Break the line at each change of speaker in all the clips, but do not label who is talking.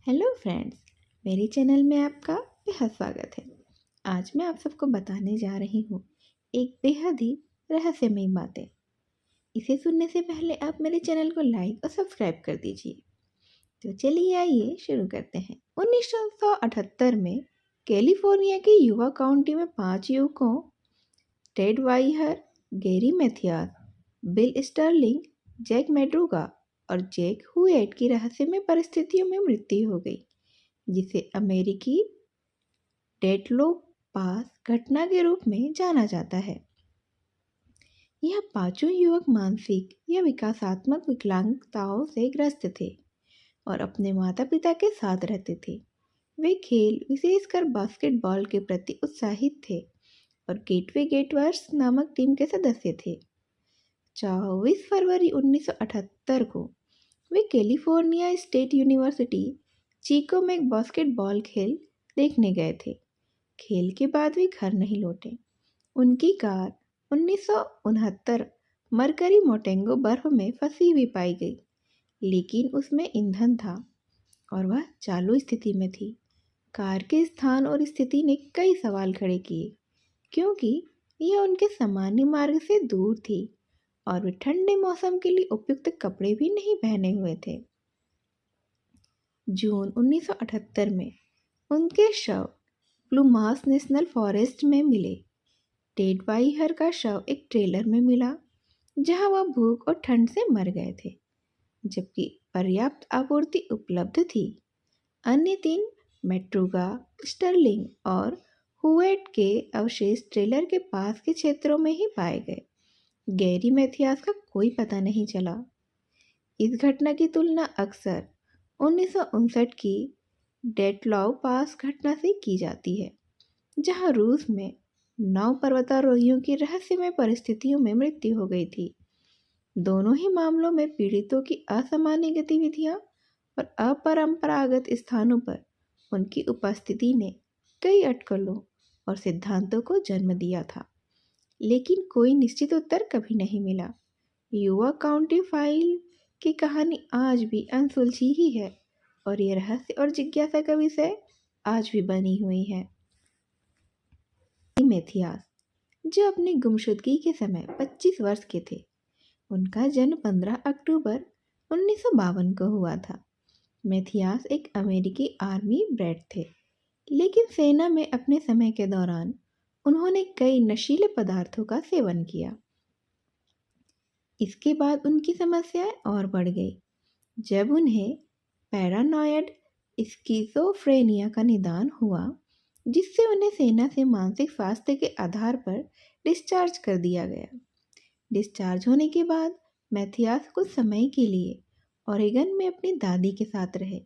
Hello friends, मेरे channel में आपका बेहद स्वागत है। आज मैं आप सबको बताने जा रही हूँ एक बेहद ही रहस्यमयी बातें। इसे सुनने से पहले आप मेरे चैनल को लाइक और सब्सक्राइब कर दीजिए। तो चलिए आइए शुरू करते हैं। 1978 में कैलिफोर्निया के युवा काउंटी में 5 युवकों Ted Weiher, Gary Mathias, Bill Sterling, Jack Madruga और जैक हुएट की रहस्यमय परिस्थितियों में मृत्यु हो गई, जिसे अमेरिकी डेडलॉक पास घटना के रूप में जाना जाता है। यह पांचों युवक मानसिक या विकासात्मक विकलांगताओं से ग्रस्त थे और अपने माता पिता के साथ रहते थे। वे खेल, विशेषकर बास्केटबॉल के प्रति उत्साहित थे और गेटवे गेटवर्स नामक टीम के सदस्य थे। 24 फरवरी 1978 को वे कैलिफोर्निया स्टेट यूनिवर्सिटी चीको में एक बास्केटबॉल खेल देखने गए थे। खेल के बाद वे घर नहीं लौटे। उनकी कार 1969 मरकरी मोटेंगो बर्फ में फंसी हुई पाई गई, लेकिन उसमें ईंधन था और वह चालू स्थिति में थी। कार के स्थान और स्थिति ने कई सवाल खड़े किए, क्योंकि यह उनके सामान्य मार्ग से दूर थी और वे ठंडे मौसम के लिए उपयुक्त कपड़े भी नहीं पहने हुए थे। जून 1978 में उनके शव प्लूमास नेशनल फॉरेस्ट में मिले। टेड वाइहर का शव एक ट्रेलर में मिला, जहां वह भूख और ठंड से मर गए थे, जबकि पर्याप्त आपूर्ति उपलब्ध थी। अन्य 3 मैट्रूगा, स्टर्लिंग और हुएट के अवशेष ट्रेलर के पास के क्षेत्रों में ही पाए गए। गैरी मैथियास का कोई पता नहीं चला। इस घटना की तुलना अक्सर 1959 की डेटलॉक पास घटना से की जाती है, जहां रूस में 9 पर्वतारोहियों की रहस्यमय परिस्थितियों में मृत्यु हो गई थी। दोनों ही मामलों में पीड़ितों की असामान्य गतिविधियां और अपरंपरागत स्थानों पर उनकी उपस्थिति ने कई अटकलों और सिद्धांतों को जन्म दिया था, लेकिन कोई निश्चित उत्तर कभी नहीं मिला। युवा काउंटी फाइल की कहानी आज भी अनसुलझी ही है और ये रहस्य और जिज्ञासा का विषय आज भी बनी हुई है। मैथियास, जो अपनी गुमशुदगी के समय 25 वर्ष के थे, उनका जन्म 15 अक्टूबर 1952 को हुआ था। मैथियास एक अमेरिकी आर्मी ब्रैट थे, लेकिन सेना में अपने समय के दौरान उन्होंने कई नशीले पदार्थों का सेवन किया। इसके बाद उनकी समस्याएं और बढ़ गई जब उन्हें पैरानॉयड स्किज़ोफ्रेनिया का निदान हुआ, जिससे उन्हें सेना से मानसिक स्वास्थ्य के आधार पर डिस्चार्ज कर दिया गया। डिस्चार्ज होने के बाद मैथियास कुछ समय के लिए ओरेगन में अपनी दादी के साथ रहे,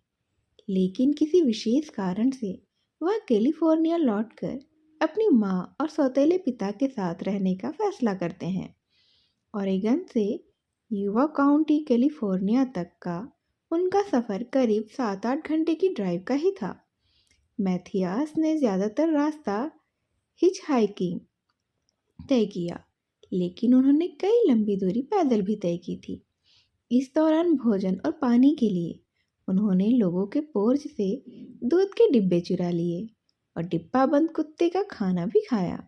लेकिन किसी विशेष कारण से वह कैलिफोर्निया लौटकर अपनी माँ और सौतेले पिता के साथ रहने का फैसला करते हैं। ओरेगन से युवा काउंटी कैलिफोर्निया तक का उनका सफ़र करीब 7-8 घंटे की ड्राइव का ही था। मैथियास ने ज़्यादातर रास्ता हिचहाइकिंग तय किया, लेकिन उन्होंने कई लंबी दूरी पैदल भी तय की थी। इस दौरान भोजन और पानी के लिए उन्होंने लोगों के पोर्च से दूध के डिब्बे चुरा लिए और डिब्बाबंद कुत्ते का खाना भी खाया।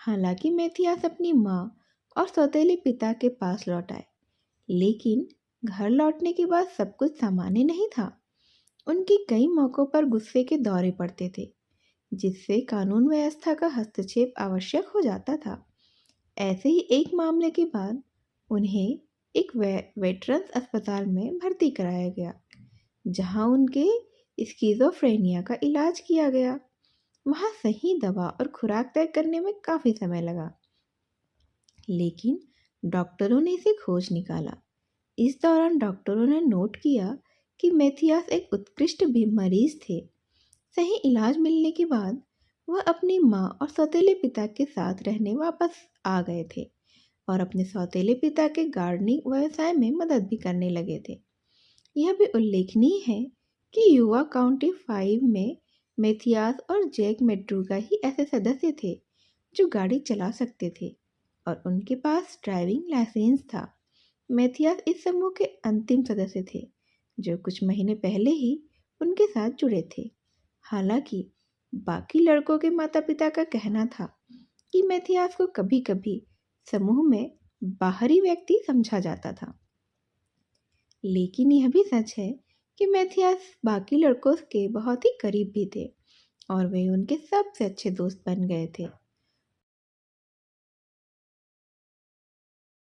हालांकि मैथियास अपनी माँ और सौतेले पिता के पास लौट आए, लेकिन घर लौटने के बाद सब कुछ सामान्य नहीं था। उनके कई मौक़ों पर गुस्से के दौरे पड़ते थे, जिससे कानून व्यवस्था का हस्तक्षेप आवश्यक हो जाता था। ऐसे ही एक मामले के बाद उन्हें एक वेटरन्स अस्पताल में भर्ती कराया गया, जहां उनके स्किज़ोफ्रेनिया का इलाज किया गया। वहां सही दवा और खुराक तय करने में काफ़ी समय लगा, लेकिन डॉक्टरों ने इसे खोज निकाला। इस दौरान डॉक्टरों ने नोट किया कि मैथियास एक उत्कृष्ट मरीज थे। सही इलाज मिलने के बाद वह अपनी माँ और सौतेले पिता के साथ रहने वापस आ गए थे और अपने सौतेले पिता के गार्डनिंग व्यवसाय में मदद भी करने लगे थे। यह भी उल्लेखनीय है कि युवा काउंटी 5 में मैथियास और जैक मैड्रूगा ही ऐसे सदस्य थे जो गाड़ी चला सकते थे और उनके पास ड्राइविंग लाइसेंस था। मैथियास इस समूह के अंतिम सदस्य थे जो कुछ महीने पहले ही उनके साथ जुड़े थे। हालांकि बाकी लड़कों के माता पिता का कहना था कि मैथियास को कभी कभी समूह में बाहरी व्यक्ति समझा जाता था। लेकिन यह भी सच है कि मैथियास बाकी लड़कों के बहुत ही करीब भी थे और वे उनके सबसे अच्छे दोस्त बन गए थे।